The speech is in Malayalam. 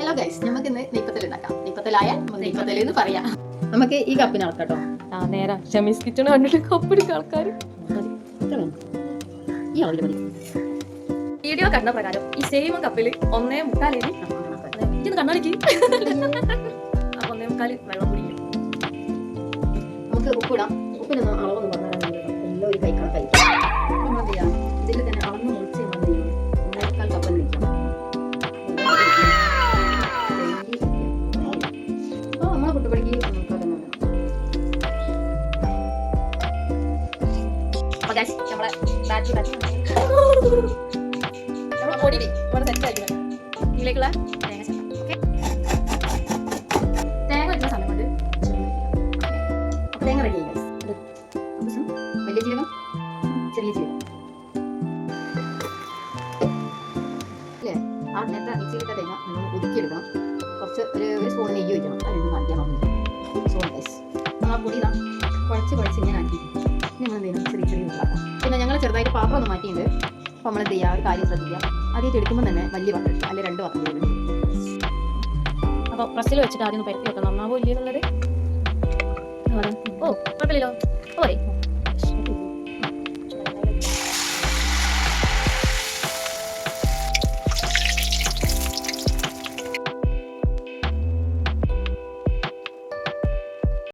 ഹലോ ഗൈസ്, നമുക്ക് ഇന്ന് നെയ്പ്പത്തൽ ഉണ്ടാക്കാം. നെയ്പ്പത്തലായാൽ നെയ്പ്പത്തൽ എന്ന് പറയാം. നമുക്ക് ഈ കപ്പിന് അളക്കട്ടോ. നേരാ ഷമീസ് കിച്ചൺ കണ്ടിട്ട് കപ്പെടുക്ക ആൾക്കാർ ഈ അളവിൽ മതി. വീഡിയോ കണ്ട പ്രകാരം ഈ സെയിം കപ്പിൽ 1.25 ഇന്ന് കണ്ണടിക്ക് 1.25 വെള്ളം കുടിക്കും. നമുക്ക് ഉപ്പിടാം. ഉപ്പിനൊന്നും അളവൊന്നും പറഞ്ഞാൽ എല്ലാം ഒരു കൈക്കണക്കായിരിക്കും. നമ്മൾ എന്ത് ചെയ്യാം, ഇതിൽ തന്നെ അളന്ന് മുറിച്ച് നമ്മൾ 1.25 കപ്പ് വെക്കാം. അപ്പോൾ നമ്മളെ കുട്ടിപ്പടിക്ക് നമ്മളെ പൊടി ഇവിടെ സെറ്റ് ആയിരിക്കും. ഇതിലേക്കുള്ള തേങ്ങ ചേർക്കാം. ഓക്കെ, തേങ്ങ വെക്കുന്ന സമയം കൊണ്ട് തേങ്ങ റെഡി ആയി. വലിയ ജീരകം, ചെറിയ ജീരകം അല്ലേ? ആ നേരത്തെ മിക്സിയിലിട്ട തേങ്ങ നമ്മൾ ഒതുക്കിയെടുക്കണം. കുറച്ച് ഒരു സ്പൂൺ നെയ്യ് വയ്ക്കണം. അത് രണ്ടും കാണിക്കാൻ നോക്കുന്നത്. സോ ഗൈസ്, നമ്മൾ ആ പൊടി ഇതാ കുഴച്ച് ഇങ്ങനെ ആക്കിയിരിക്കും. നിങ്ങൾ എന്ത് ചെയ്യണം, ചെറിയ ചെറിയ ഉണ്ടാക്കാം. പിന്നെ ഞങ്ങൾ ചെറുതായിട്ട് പാത്രം ഒന്ന് മാറ്റിയിട്ടുണ്ട്. അപ്പോൾ നമ്മൾ എന്ത് ചെയ്യുക, ഒരു കാര്യം ശ്രദ്ധിക്കുക. ആദ്യമായിട്ട് എടുക്കുമ്പോൾ തന്നെ വലിയ പാത്രം എടുക്കുക, അല്ലെങ്കിൽ 2 പാത്രം എടുക്കുക. അപ്പോൾ പ്രസ്സിൽ വെച്ചിട്ട് ആദ്യം ഒന്ന് പരത്തി വെക്കണം. നന്നാവോ ഇല്ലെന്നുള്ളത്. ഓ കുഴപ്പമില്ലല്ലോ. ഓ